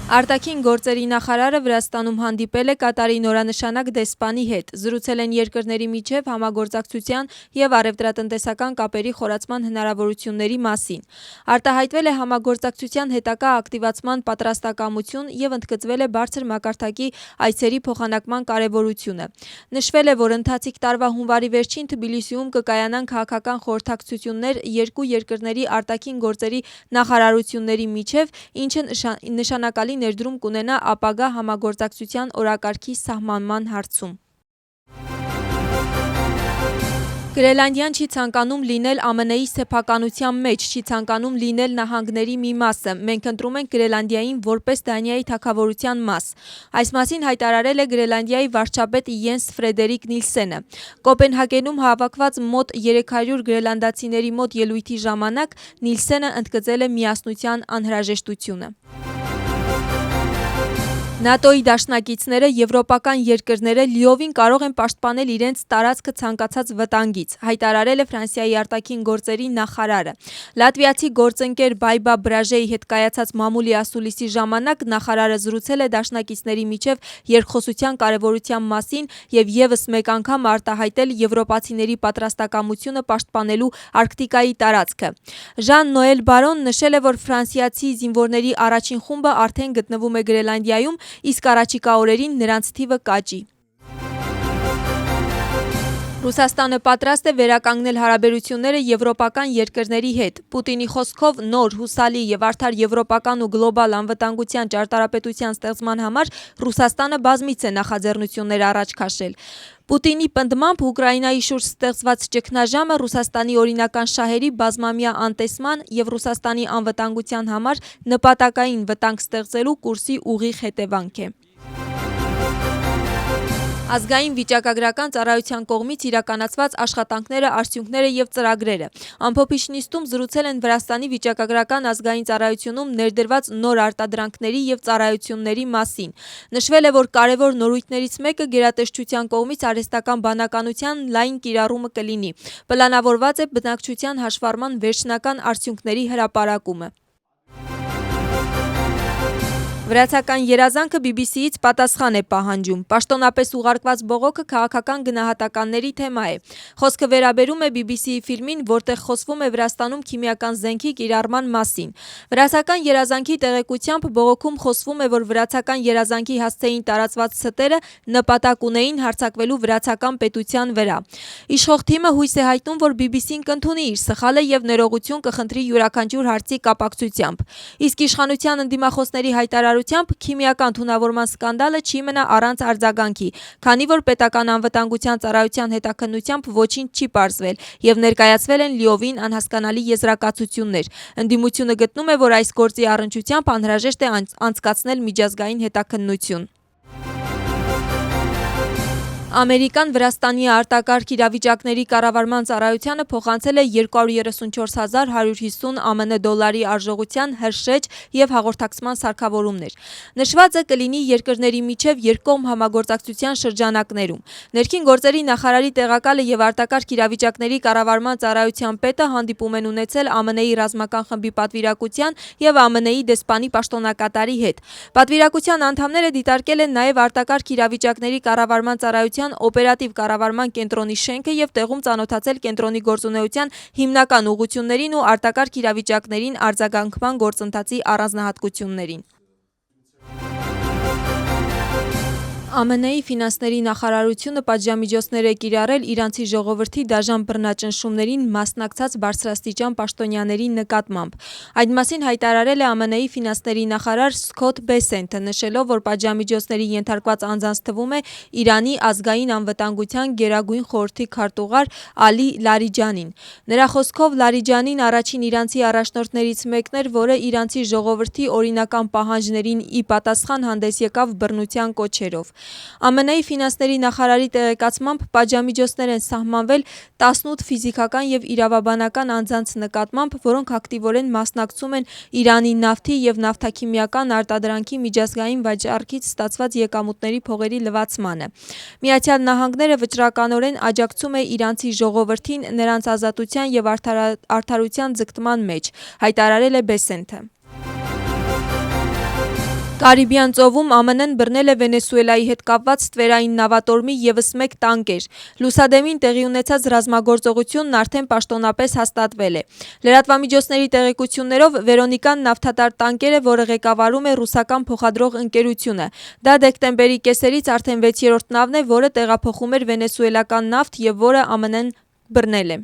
Արտաքին գործերի նախարարը Վրաստանում հանդիպել է Կատարի նորանշանակ դեսպանի հետ, զրուցել են երկրների միջև համագործակցության և առևտրատնտեսական կապերի խորացման հնարավորությունների մասին։ Արտահայտվել է համագործակցության հետագա ակտիվացման պատրաստակամություն և ընդգծվել է բարձր մակարդակի այցերի փոխանակման կարևորությունը։ Նշվել է, որ ընթացիկ տարվա հունվարի վերջին Թբիլիսիում կկայանան քաղաքական խորհրդակցություններ երկու երկրների արտաքին գործերի նախարարությունների միջև, ինչը նշանակալի ներդրում կունենա ապագա համագործակցության օրակարգի սահմանման հարցում։ Գրենլանդիան չի ցանկանում լինել ԱՄՆ-ի սեփականության մեջ, չի ցանկանում լինել նահանգների մի մասը։ Մենք ընտրում ենք Գրենլանդիային որպես Դանիայի թագավորության մաս։ Այս մասին հայտարարել է Գրենլանդիայի վարչապետ Յենս Ֆրեդերիկ Նիլսենը։ Կոպենհագենում հավաքված մոտ 300 գրենլանդացիների մոտ ելույթի ժամանակ Նիլսենը ընդգծել է միասնության անհրաժեշտությունը։ ՆԱՏՕ-ի դաշնակիցները եվրոպական երկրները լիովին կարող են պաշտպանել իրենց տարածքը ցանկացած վտանգից, հայտարարել է Ֆրանսիայի արտաքին գործերի նախարարը։ Լատվիացի գործընկեր Բայբա Բրաժեի հետ կայացած մամուլի ասուլիսի ժամանակ նախարարը զրուցել է դաշնակիցների միջև երկխոսության կարևորության մասին և ևս մեկ անգամ արտահայտել եվրոպացիների պատրաստակամությունը պաշտպանելու Արկտիկայի տարածքը։ Ժան-Նոել Բարոն նշել է, որ ֆրանսիացի զինվորների առաջին խումբը արդեն գտնվում է Գրենլանդիայում, իսկ առաջիկա օրերին նրանց թիվը կաճի։ Ռուսաստանը պատրաստ է վերականգնել հարաբերությունները եվրոպական երկրների հետ։ Պուտինի խոսքով նոր, հուսալի և արդար եվրոպական ու գլոբալ անվտանգության ճարտարապետության ստեղծման համար Ռուսաստանը բազմից է նախաձեռնություններ առաջ քաշել։ Պուտինի պնդմամբ Ուկրաինայի շուրջ ստեղծված ճգնաժամը Ռուսաստանի օրինական շահերի բազմամյա անտեսման և Ռուսաստանի անվտանգության համար նպատակային վտանգ ստեղծելու կուրսի ուղիղ հետևանք է։ Ազգային վիճակագրական ծառայության կողմից իրականացված աշխատանքները, արդյունքները և ծրագրերը։ Ամփոփիչ նիստում զրուցել են Վրաստանի վիճակագրական ազգային ծառայությունում ներդրված նոր արտադրանքների և ծառայությունների մասին։ Նշվել է, որ կարևոր նորույթներից մեկը գերատեսչության կողմից արհեստական բանականության լայն կիրառումը կլինի։ Պլանավորված է բնակչության հաշվառման վերջնական արդյունքների հրապարակումը։ Վրացական երազանքը BBC-ից պատասխան է պահանջում։ Պաշտոնապես ուղարկված բողոքը քաղաքական գնահատականների թեմա է։ Խոսքը վերաբերում է BBC-ի ֆիլմին, որտեղ խոսվում է Վրաստանում քիմիական զենքի կիրառման մասին։ Վրացական երազանքի տեղեկությամբ բողոքում խոսվում է, որ վրացական երազանքի հասցեին տարածված ցտերը նպատակ ունեին հարձակվելու վրացական պետության վրա։ Իշխող թիմը հույս է հայտնում, որ BBC-ն կընդունի իր սխալը և ներողություն կխնդրի յուրաքանչյուր հարցի կապակցությամբ։ Իսկ իշխանության ընդդիմախոսների հայտարարությամբ քիմիական թունավորման սկանդալը չի մնա առանց արձագանքի, քանի որ պետական անվտանգության ծառայության հետաքննությամբ ոչինչ չի պարզվել և ներկայացվել են լիովին անհասկանալի եզրակացություններ։ Ընդդիմությունը գտնում է, որ այս գործի առնչությամբ անհրաժեշտ է անցկացնել միջազգային հետաքննություն։ Ամերիկան Վրաստանի արտակարգ իրավիճակների կառավարման ծառայությանը փոխանցել է 234,150 ԱՄՆ դոլարի արժողության հրշեջ և հաղորդակցման սարքավորումներ։ Նշվածը կլինի երկրների միջև երկկողմ համագործակցության շրջանակներում։ Ներքին գործերի նախարարի տեղակալը և արտակարգ իրավիճակների կառավարման ծառայության պետը հանդիպում են ունեցել ԱՄՆ-ի ռազմական խմբի պատվիրակության և ԱՄՆ-ի դեսպանի պաշտոնակատարի հետ։ Պատվիրակության անդամները դիտարկել են նաև արտակարգ իրավիճակների կառավարման ծառայության օպերատիվ կառավարման կենտրոնի շենքը և տեղում ծանոթացել կենտրոնի գործունեության հիմնական ուղղություններին ու արտակարգ իրավիճակներին արձագանքման գործընթացի առանձնահատկություններին։ ԱՄՆ-ի ֆինանսների նախարարությունը պատժամիջոցներ է կիրառել իրանցի ժողովրդի դաժան բռնաճնշումներին մասնակցած բարձրաստիճան պաշտոնյաների նկատմամբ։ Այդ մասին հայտարարել է ԱՄՆ-ի ֆինանսների նախարար Սքոթ Բեսենթը, նշելով, որ պատժամիջոցների ենթարկված անձանց թվում է Իրանի ազգային անվտանգության գերագույն խորհրդի քարտուղար Ալի Լարիջանին։ Նրա խոսքով Լարիջանին առաջին իրանցի առաջնորդներից մեկն էր, որը իրանցի ժողովրդի օրինական պահանջներին ի պատասխան հանդես եկավ բռնության կոչերով։ ԱՄՆ-ի ֆինանսների նախարարի տեղեկացմամբ պատժամիջոցներ են սահմանվել 18 ֆիզիկական և իրավաբանական անձանց նկատմամբ, որոնք ակտիվորեն մասնակցում են Իրանի նավթի և նավթաքիմիական արտադրանքի միջազգային վաճառքից ստացված եկամուտների փողերի լվացմանը։ Միացյալ Նահանգները վճռականորեն աջակցում է իրանցի ժողովրդին նրանց ազատության և արդարության ձգտման մեջ, հայտարարել է Բեսենթը։ Կարիբյան ծովում ԱՄՆ-ն բռնել է Վենեսուելայի հետ կապված ստվերային նավատորմի ևս մեկ տանկեր։ Լուսադեմին տեղի ունեցած ռազմագործողությունն արդեն պաշտոնապես հաստատվել է։ Լրատվամիջոցների տեղեկություններով Վերոնիկան նավթատար տանկեր է, որը ղեկավարում է ռուսական փոխադրող ընկերությունը։ Դա դեկտեմբերի կեսերից արդեն 6-րդ նավն է, որը տեղափոխում էր վենեսուելական նավթ և որը ԱՄՆ-ն բռնել է։